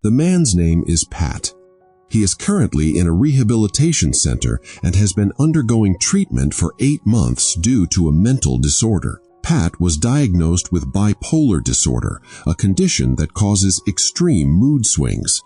The man's name is Pat. He is currently in a rehabilitation center and has been undergoing treatment for 8 months due to a mental disorder. Pat was diagnosed with bipolar disorder, a condition that causes extreme mood swings.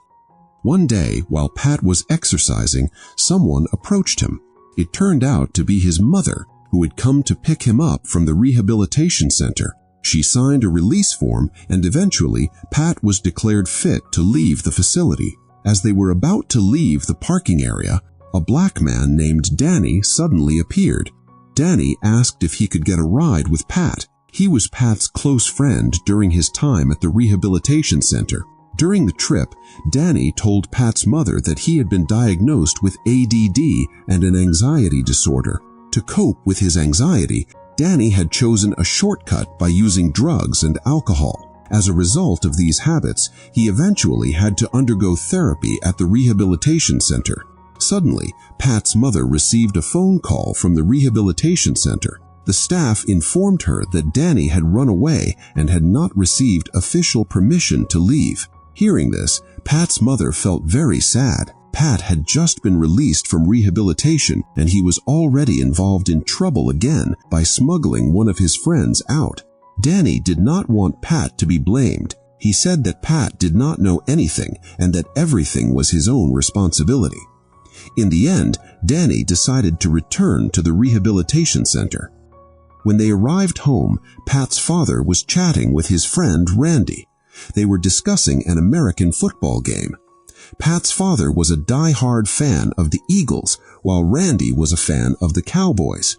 One day, while Pat was exercising, someone approached him. It turned out to be his mother, who had come to pick him up from the rehabilitation center. She signed a release form, and eventually, Pat was declared fit to leave the facility. As they were about to leave the parking area, a black man named Danny suddenly appeared. Danny asked if he could get a ride with Pat. He was Pat's close friend during his time at the rehabilitation center. During the trip, Danny told Pat's mother that he had been diagnosed with ADD and an anxiety disorder. To cope with his anxiety, Danny had chosen a shortcut by using drugs and alcohol. As a result of these habits, he eventually had to undergo therapy at the rehabilitation center. Suddenly, Pat's mother received a phone call from the rehabilitation center. The staff informed her that Danny had run away and had not received official permission to leave. Hearing this, Pat's mother felt very sad. Pat had just been released from rehabilitation, and he was already involved in trouble again by smuggling one of his friends out. Danny did not want Pat to be blamed. He said that Pat did not know anything and that everything was his own responsibility. In the end, Danny decided to return to the rehabilitation center. When they arrived home, Pat's father was chatting with his friend Randy. They were discussing an American football game. Pat's father was a die-hard fan of the Eagles, while Randy was a fan of the Cowboys.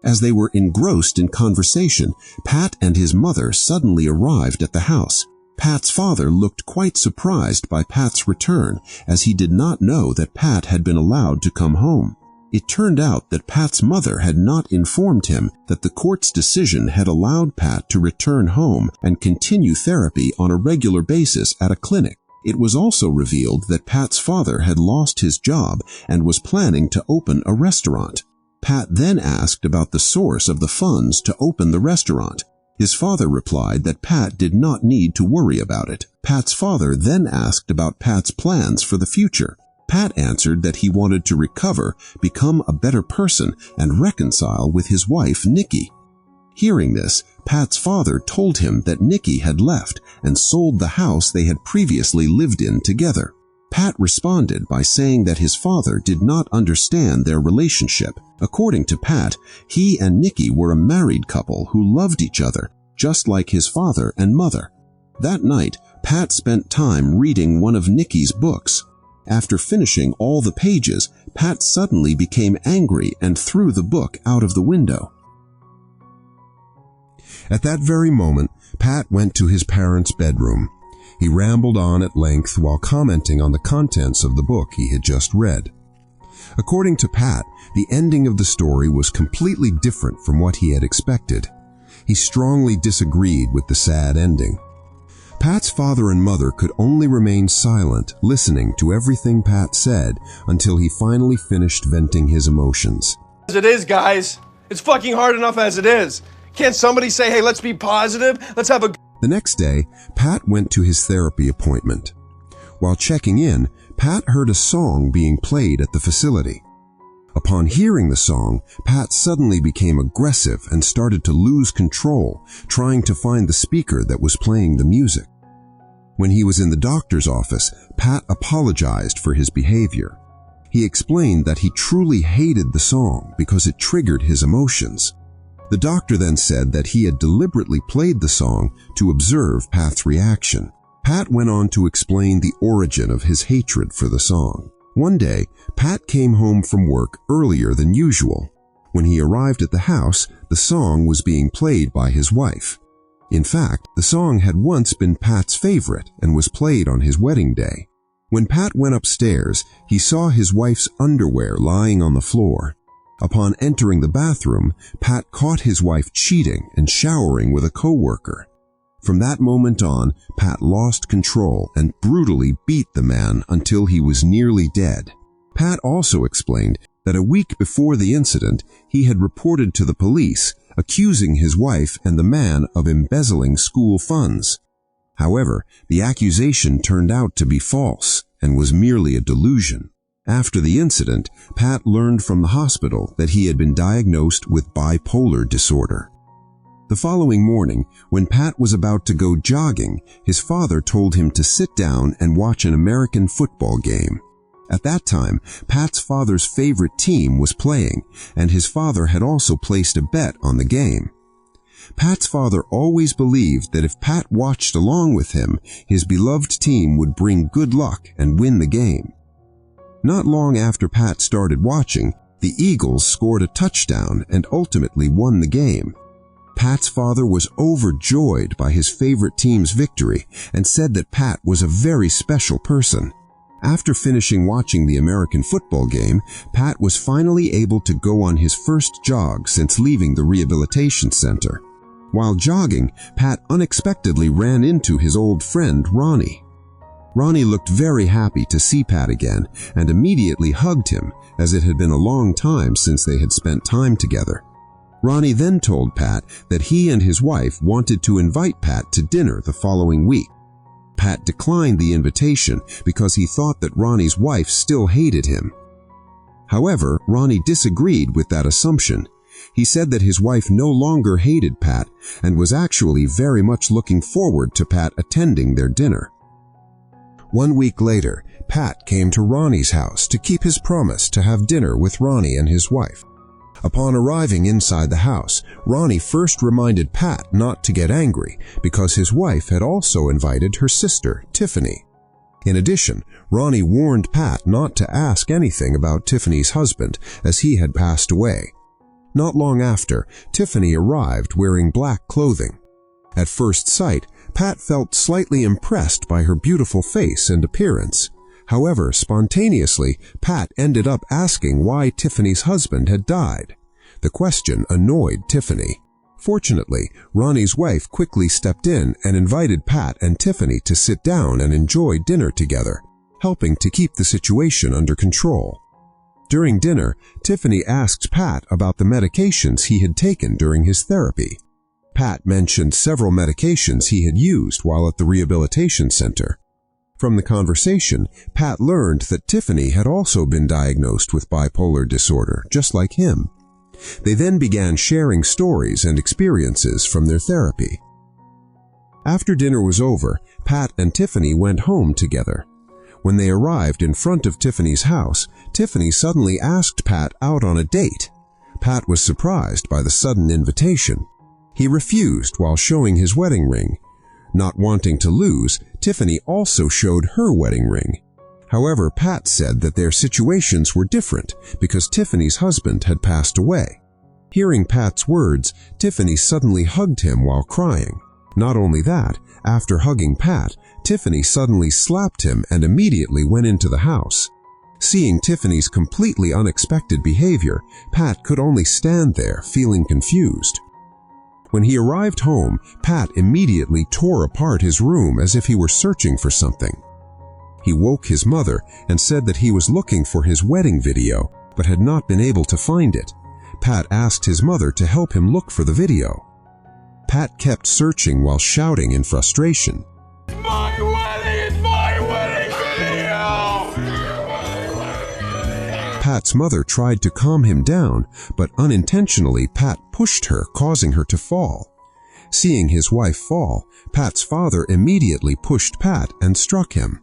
As they were engrossed in conversation, Pat and his mother suddenly arrived at the house. Pat's father looked quite surprised by Pat's return, as he did not know that Pat had been allowed to come home. It turned out that Pat's mother had not informed him that the court's decision had allowed Pat to return home and continue therapy on a regular basis at a clinic. It was also revealed that Pat's father had lost his job and was planning to open a restaurant. Pat then asked about the source of the funds to open the restaurant. His father replied that Pat did not need to worry about it. Pat's father then asked about Pat's plans for the future. Pat answered that he wanted to recover, become a better person, and reconcile with his wife, Nikki. Hearing this, Pat's father told him that Nikki had left and sold the house they had previously lived in together. Pat responded by saying that his father did not understand their relationship. According to Pat, he and Nikki were a married couple who loved each other, just like his father and mother. That night, Pat spent time reading one of Nikki's books. After finishing all the pages, Pat suddenly became angry and threw the book out of the window. At that very moment, Pat went to his parents' bedroom. He rambled on at length while commenting on the contents of the book he had just read. According to Pat, the ending of the story was completely different from what he had expected. He strongly disagreed with the sad ending. Pat's father and mother could only remain silent, listening to everything Pat said until he finally finished venting his emotions. As it is, guys. It's fucking hard enough as it is. Can't somebody say, hey, let's be positive? Let's have a... The next day, Pat went to his therapy appointment. While checking in, Pat heard a song being played at the facility. Upon hearing the song, Pat suddenly became aggressive and started to lose control, trying to find the speaker that was playing the music. When he was in the doctor's office, Pat apologized for his behavior. He explained that he truly hated the song because it triggered his emotions. The doctor then said that he had deliberately played the song to observe Pat's reaction. Pat went on to explain the origin of his hatred for the song. One day, Pat came home from work earlier than usual. When he arrived at the house, the song was being played by his wife. In fact, the song had once been Pat's favorite and was played on his wedding day. When Pat went upstairs, he saw his wife's underwear lying on the floor. Upon entering the bathroom, Pat caught his wife cheating and showering with a coworker. From that moment on, Pat lost control and brutally beat the man until he was nearly dead. Pat also explained that a week before the incident, he had reported to the police, accusing his wife and the man of embezzling school funds. However, the accusation turned out to be false and was merely a delusion. After the incident, Pat learned from the hospital that he had been diagnosed with bipolar disorder. The following morning, when Pat was about to go jogging, his father told him to sit down and watch an American football game. At that time, Pat's father's favorite team was playing, and his father had also placed a bet on the game. Pat's father always believed that if Pat watched along with him, his beloved team would bring good luck and win the game. Not long after Pat started watching, the Eagles scored a touchdown and ultimately won the game. Pat's father was overjoyed by his favorite team's victory and said that Pat was a very special person. After finishing watching the American football game, Pat was finally able to go on his first jog since leaving the rehabilitation center. While jogging, Pat unexpectedly ran into his old friend Ronnie. Ronnie looked very happy to see Pat again and immediately hugged him, as it had been a long time since they had spent time together. Ronnie then told Pat that he and his wife wanted to invite Pat to dinner the following week. Pat declined the invitation because he thought that Ronnie's wife still hated him. However, Ronnie disagreed with that assumption. He said that his wife no longer hated Pat and was actually very much looking forward to Pat attending their dinner. 1 week later, Pat came to Ronnie's house to keep his promise to have dinner with Ronnie and his wife. Upon arriving inside the house, Ronnie first reminded Pat not to get angry because his wife had also invited her sister, Tiffany. In addition, Ronnie warned Pat not to ask anything about Tiffany's husband as he had passed away. Not long after, Tiffany arrived wearing black clothing. At first sight, Pat felt slightly impressed by her beautiful face and appearance. However, spontaneously, Pat ended up asking why Tiffany's husband had died. The question annoyed Tiffany. Fortunately, Ronnie's wife quickly stepped in and invited Pat and Tiffany to sit down and enjoy dinner together, helping to keep the situation under control. During dinner, Tiffany asked Pat about the medications he had taken during his therapy. Pat mentioned several medications he had used while at the rehabilitation center. From the conversation, Pat learned that Tiffany had also been diagnosed with bipolar disorder, just like him. They then began sharing stories and experiences from their therapy. After dinner was over, Pat and Tiffany went home together. When they arrived in front of Tiffany's house, Tiffany suddenly asked Pat out on a date. Pat was surprised by the sudden invitation. He refused while showing his wedding ring. Not wanting to lose, Tiffany also showed her wedding ring. However, Pat said that their situations were different because Tiffany's husband had passed away. Hearing Pat's words, Tiffany suddenly hugged him while crying. Not only that, after hugging Pat, Tiffany suddenly slapped him and immediately went into the house. Seeing Tiffany's completely unexpected behavior, Pat could only stand there, feeling confused. When he arrived home, Pat immediately tore apart his room as if he were searching for something. He woke his mother and said that he was looking for his wedding video, but had not been able to find it. Pat asked his mother to help him look for the video. Pat kept searching while shouting in frustration. My wedding video! Pat's mother tried to calm him down, but unintentionally Pat pushed her, causing her to fall. Seeing his wife fall, Pat's father immediately pushed Pat and struck him.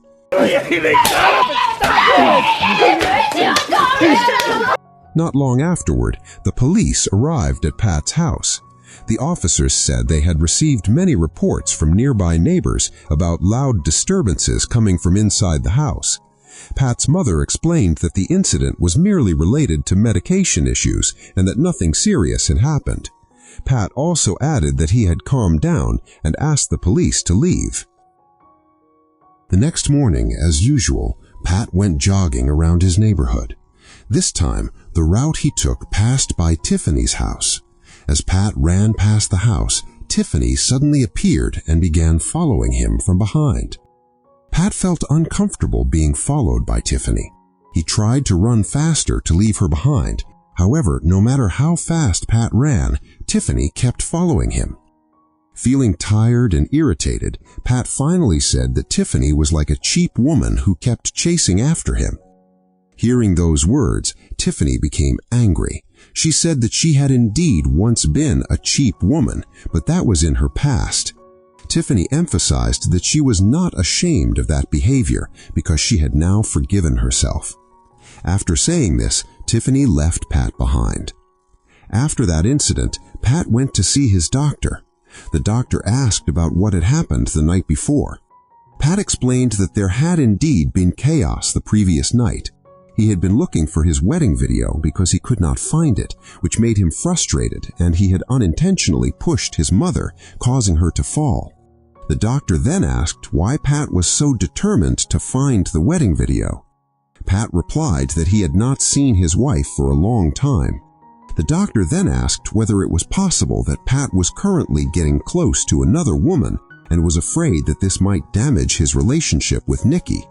Not long afterward, the police arrived at Pat's house. The officers said they had received many reports from nearby neighbors about loud disturbances coming from inside the house. Pat's mother explained that the incident was merely related to medication issues and that nothing serious had happened. Pat also added that he had calmed down and asked the police to leave. The next morning, as usual, Pat went jogging around his neighborhood. This time, the route he took passed by Tiffany's house. As Pat ran past the house, Tiffany suddenly appeared and began following him from behind. Pat felt uncomfortable being followed by Tiffany. He tried to run faster to leave her behind. However, no matter how fast Pat ran, Tiffany kept following him. Feeling tired and irritated, Pat finally said that Tiffany was like a cheap woman who kept chasing after him. Hearing those words, Tiffany became angry. She said that she had indeed once been a cheap woman, but that was in her past. Tiffany emphasized that she was not ashamed of that behavior because she had now forgiven herself. After saying this, Tiffany left Pat behind. After that incident, Pat went to see his doctor. The doctor asked about what had happened the night before. Pat explained that there had indeed been chaos the previous night. He had been looking for his wedding video because he could not find it, which made him frustrated, and he had unintentionally pushed his mother, causing her to fall. The doctor then asked why Pat was so determined to find the wedding video. Pat replied that he had not seen his wife for a long time. The doctor then asked whether it was possible that Pat was currently getting close to another woman and was afraid that this might damage his relationship with Nikki.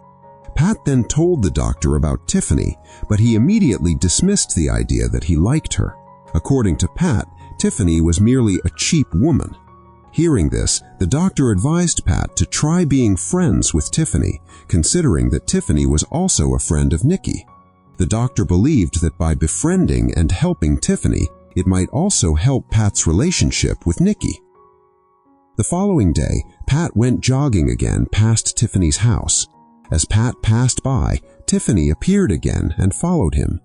Pat then told the doctor about Tiffany, but he immediately dismissed the idea that he liked her. According to Pat, Tiffany was merely a cheap woman. Hearing this, the doctor advised Pat to try being friends with Tiffany, considering that Tiffany was also a friend of Nikki. The doctor believed that by befriending and helping Tiffany, it might also help Pat's relationship with Nikki. The following day, Pat went jogging again past Tiffany's house. As Pat passed by, Tiffany appeared again and followed him.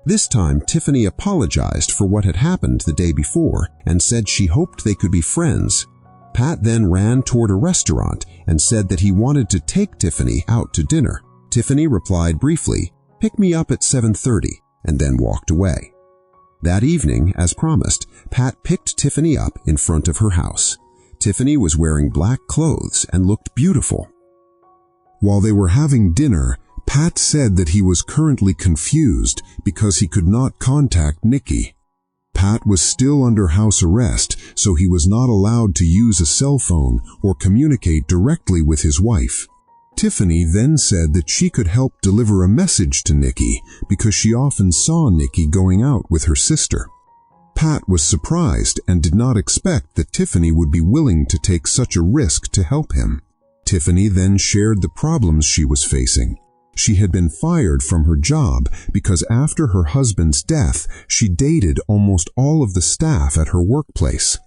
This time, Tiffany apologized for what had happened the day before and said she hoped they could be friends. Pat then ran toward a restaurant and said that he wanted to take Tiffany out to dinner. Tiffany replied briefly, "Pick me up at 7:30, and then walked away. That evening, as promised, Pat picked Tiffany up in front of her house. Tiffany was wearing black clothes and looked beautiful. While they were having dinner, Pat said that he was currently confused because he could not contact Nikki. Pat was still under house arrest, so he was not allowed to use a cell phone or communicate directly with his wife. Tiffany then said that she could help deliver a message to Nikki because she often saw Nikki going out with her sister. Pat was surprised and did not expect that Tiffany would be willing to take such a risk to help him. Tiffany then shared the problems she was facing. She had been fired from her job because after her husband's death, she dated almost all of the staff at her workplace.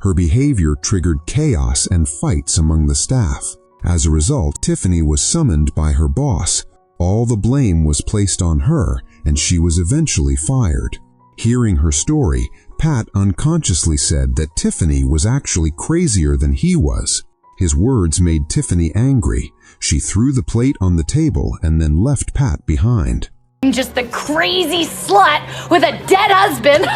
Her behavior triggered chaos and fights among the staff. As a result, Tiffany was summoned by her boss. All the blame was placed on her, and she was eventually fired. Hearing her story, Pat unconsciously said that Tiffany was actually crazier than he was. His words made Tiffany angry. She threw the plate on the table and then left Pat behind. I'm just a crazy slut with a dead husband.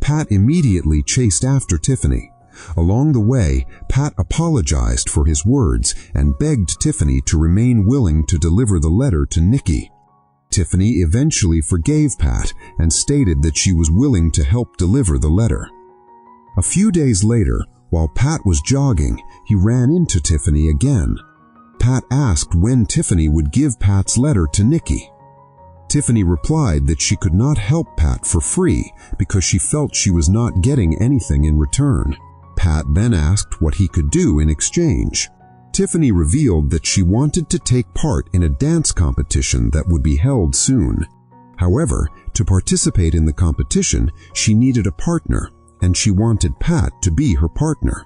Pat immediately chased after Tiffany. Along the way, Pat apologized for his words and begged Tiffany to remain willing to deliver the letter to Nikki. Tiffany eventually forgave Pat and stated that she was willing to help deliver the letter. A few days later, while Pat was jogging, he ran into Tiffany again. Pat asked when Tiffany would give Pat's letter to Nikki. Tiffany replied that she could not help Pat for free because she felt she was not getting anything in return. Pat then asked what he could do in exchange. Tiffany revealed that she wanted to take part in a dance competition that would be held soon. However, to participate in the competition, she needed a partner, and she wanted Pat to be her partner.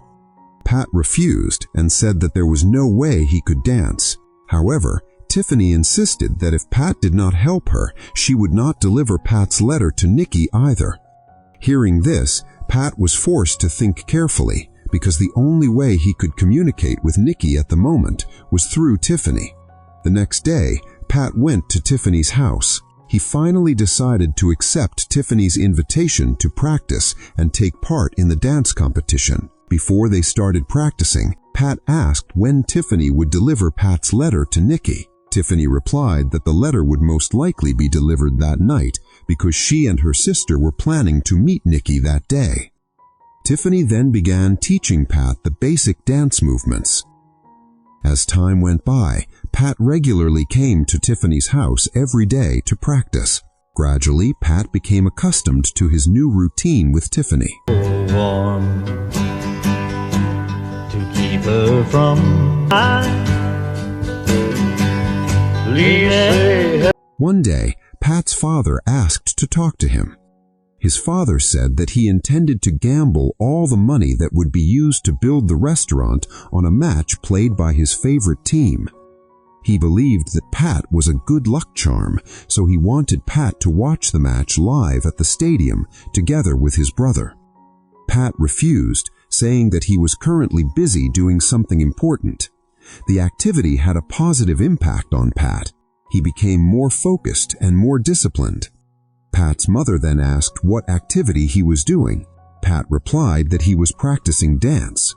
Pat refused and said that there was no way he could dance. However, Tiffany insisted that if Pat did not help her, she would not deliver Pat's letter to Nikki either. Hearing this, Pat was forced to think carefully because the only way he could communicate with Nikki at the moment was through Tiffany. The next day, Pat went to Tiffany's house. He finally decided to accept Tiffany's invitation to practice and take part in the dance competition. Before they started practicing, Pat asked when Tiffany would deliver Pat's letter to Nikki. Tiffany replied that the letter would most likely be delivered that night because she and her sister were planning to meet Nikki that day. Tiffany then began teaching Pat the basic dance movements. As time went by, Pat regularly came to Tiffany's house every day to practice. Gradually, Pat became accustomed to his new routine with Tiffany. keep her from mine. Please say. One day, Pat's father asked to talk to him. His father said that he intended to gamble all the money that would be used to build the restaurant on a match played by his favorite team. He believed that Pat was a good luck charm, so he wanted Pat to watch the match live at the stadium together with his brother. Pat refused, saying that he was currently busy doing something important. The activity had a positive impact on Pat. He became more focused and more disciplined. Pat's mother then asked what activity he was doing. Pat replied that he was practicing dance.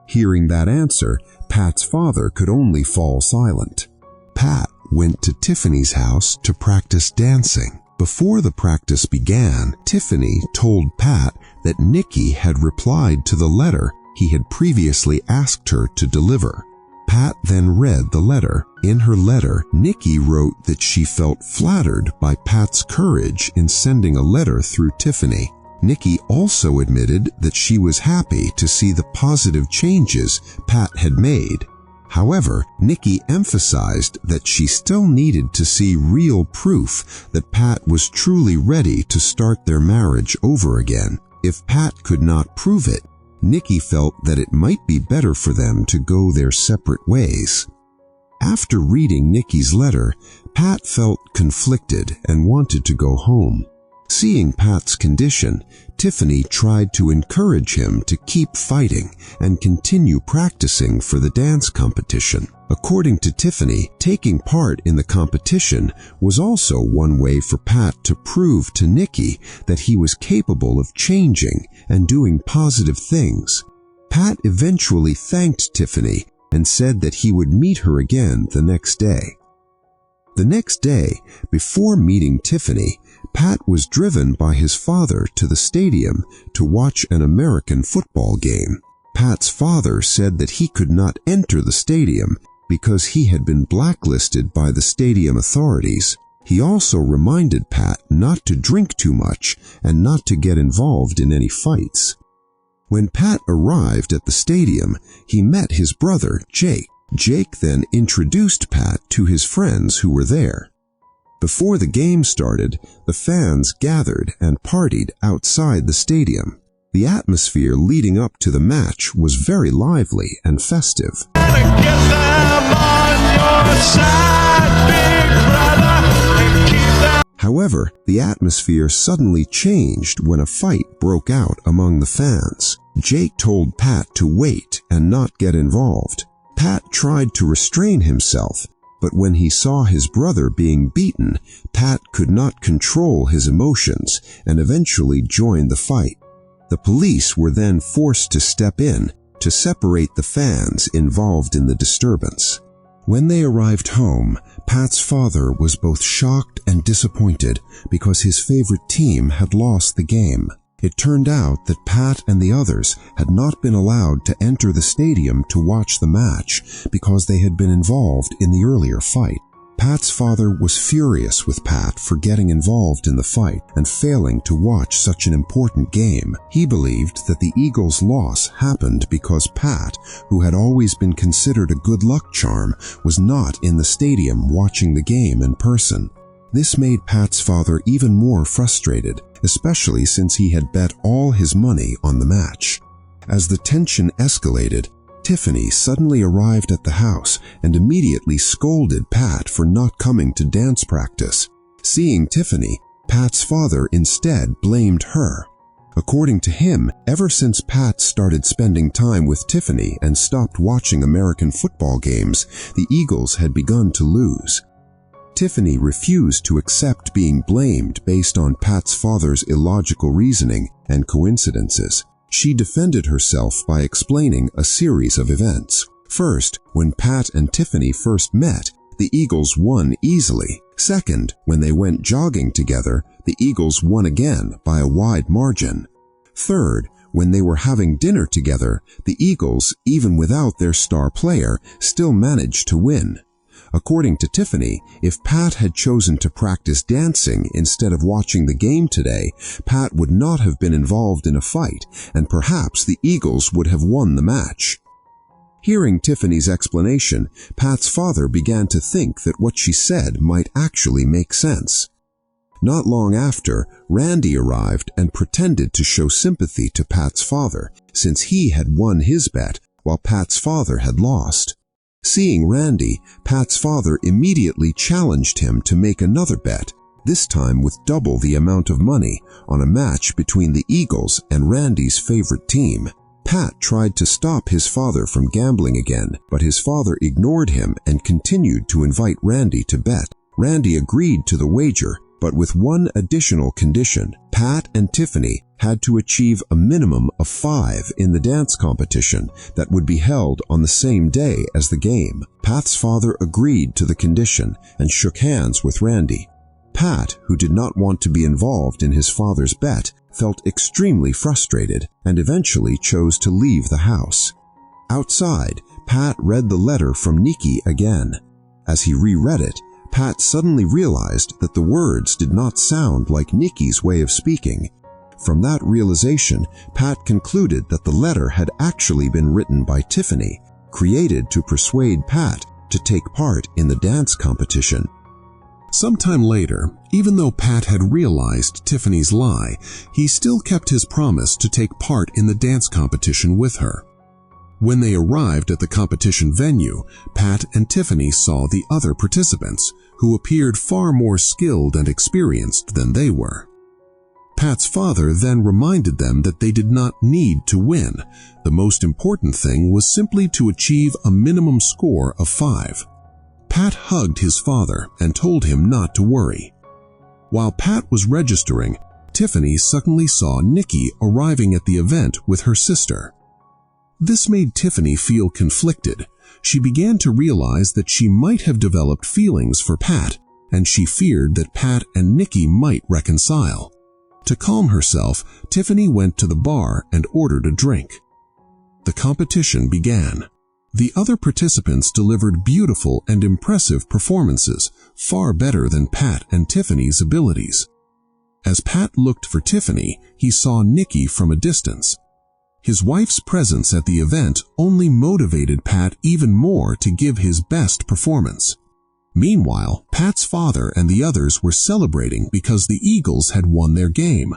Hearing that answer, Pat's father could only fall silent. Pat went to Tiffany's house to practice dancing. Before the practice began, Tiffany told Pat that Nikki had replied to the letter he had previously asked her to deliver. Pat then read the letter. In her letter, Nikki wrote that she felt flattered by Pat's courage in sending a letter through Tiffany. Nikki also admitted that she was happy to see the positive changes Pat had made. However, Nikki emphasized that she still needed to see real proof that Pat was truly ready to start their marriage over again. If Pat could not prove it, Nikki felt that it might be better for them to go their separate ways. After reading Nikki's letter, Pat felt conflicted and wanted to go home. Seeing Pat's condition, Tiffany tried to encourage him to keep fighting and continue practicing for the dance competition. According to Tiffany, taking part in the competition was also one way for Pat to prove to Nikki that he was capable of changing and doing positive things. Pat eventually thanked Tiffany and said that he would meet her again the next day. The next day, before meeting Tiffany, Pat was driven by his father to the stadium to watch an American football game. Pat's father said that he could not enter the stadium because he had been blacklisted by the stadium authorities. He also reminded Pat not to drink too much and not to get involved in any fights. When Pat arrived at the stadium, he met his brother, Jake. Jake then introduced Pat to his friends who were there. Before the game started, the fans gathered and partied outside the stadium. The atmosphere leading up to the match was very lively and festive. However, the atmosphere suddenly changed when a fight broke out among the fans. Jake told Pat to wait and not get involved. Pat tried to restrain himself, but when he saw his brother being beaten, Pat could not control his emotions and eventually joined the fight. The police were then forced to step in to separate the fans involved in the disturbance. When they arrived home, Pat's father was both shocked and disappointed because his favorite team had lost the game. It turned out that Pat and the others had not been allowed to enter the stadium to watch the match because they had been involved in the earlier fight. Pat's father was furious with Pat for getting involved in the fight and failing to watch such an important game. He believed that the Eagles' loss happened because Pat, who had always been considered a good luck charm, was not in the stadium watching the game in person. This made Pat's father even more frustrated, especially since he had bet all his money on the match. As the tension escalated, Tiffany suddenly arrived at the house and immediately scolded Pat for not coming to dance practice. Seeing Tiffany, Pat's father instead blamed her. According to him, ever since Pat started spending time with Tiffany and stopped watching American football games, the Eagles had begun to lose. Tiffany refused to accept being blamed based on Pat's father's illogical reasoning and coincidences. She defended herself by explaining a series of events. First, when Pat and Tiffany first met, the Eagles won easily. Second, when they went jogging together, the Eagles won again by a wide margin. Third, when they were having dinner together, the Eagles, even without their star player, still managed to win. According to Tiffany, if Pat had chosen to practice dancing instead of watching the game today, Pat would not have been involved in a fight, and perhaps the Eagles would have won the match. Hearing Tiffany's explanation, Pat's father began to think that what she said might actually make sense. Not long after, Randy arrived and pretended to show sympathy to Pat's father, since he had won his bet while Pat's father had lost. Seeing Randy, Pat's father immediately challenged him to make another bet, this time with double the amount of money, on a match between the Eagles and Randy's favorite team. Pat tried to stop his father from gambling again, but his father ignored him and continued to invite Randy to bet. Randy agreed to the wager, but with one additional condition. Pat and Tiffany had to achieve a minimum of 5 in the dance competition that would be held on the same day as the game. Pat's father agreed to the condition and shook hands with Randy. Pat, who did not want to be involved in his father's bet, felt extremely frustrated and eventually chose to leave the house. Outside, Pat read the letter from Nikki again. As he reread it, Pat suddenly realized that the words did not sound like Nikki's way of speaking. From that realization, Pat concluded that the letter had actually been written by Tiffany, created to persuade Pat to take part in the dance competition. Sometime later, even though Pat had realized Tiffany's lie, he still kept his promise to take part in the dance competition with her. When they arrived at the competition venue, Pat and Tiffany saw the other participants, who appeared far more skilled and experienced than they were. Pat's father then reminded them that they did not need to win. The most important thing was simply to achieve a minimum score of 5. Pat hugged his father and told him not to worry. While Pat was registering, Tiffany suddenly saw Nikki arriving at the event with her sister. This made Tiffany feel conflicted. She began to realize that she might have developed feelings for Pat, and she feared that Pat and Nikki might reconcile. To calm herself, Tiffany went to the bar and ordered a drink. The competition began. The other participants delivered beautiful and impressive performances, far better than Pat and Tiffany's abilities. As Pat looked for Tiffany, he saw Nikki from a distance. His wife's presence at the event only motivated Pat even more to give his best performance. Meanwhile, Pat's father and the others were celebrating because the Eagles had won their game.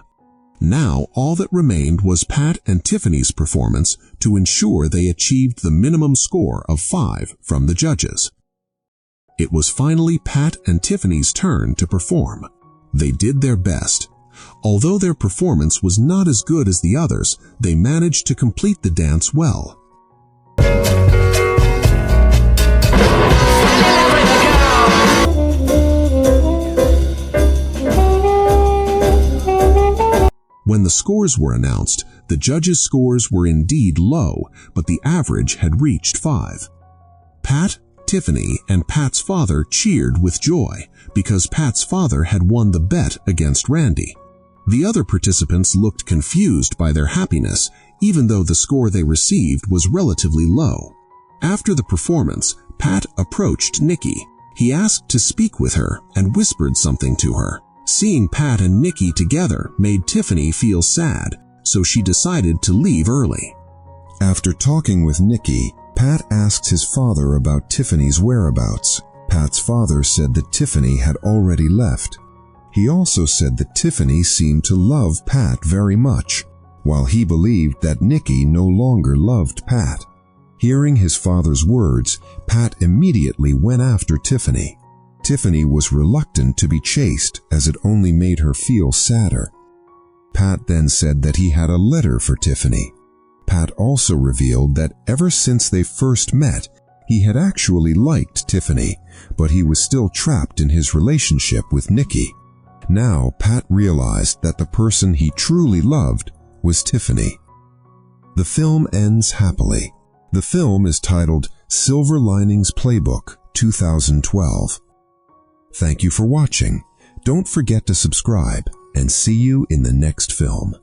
Now all that remained was Pat and Tiffany's performance to ensure they achieved the minimum score of 5 from the judges. It was finally Pat and Tiffany's turn to perform. They did their best. Although their performance was not as good as the others, they managed to complete the dance well. When the scores were announced, the judges' scores were indeed low, but the average had reached 5. Pat, Tiffany, and Pat's father cheered with joy because Pat's father had won the bet against Randy. The other participants looked confused by their happiness, even though the score they received was relatively low. After the performance, Pat approached Nikki. He asked to speak with her and whispered something to her. Seeing Pat and Nikki together made Tiffany feel sad, so she decided to leave early. After talking with Nikki, Pat asked his father about Tiffany's whereabouts. Pat's father said that Tiffany had already left. He also said that Tiffany seemed to love Pat very much, while he believed that Nikki no longer loved Pat. Hearing his father's words, Pat immediately went after Tiffany. Tiffany was reluctant to be chased as it only made her feel sadder. Pat then said that he had a letter for Tiffany. Pat also revealed that ever since they first met, he had actually liked Tiffany, but he was still trapped in his relationship with Nikki. Now Pat realized that the person he truly loved was Tiffany. The film ends happily. The film is titled Silver Linings Playbook 2012. Thank you for watching. Don't forget to subscribe and see you in the next film.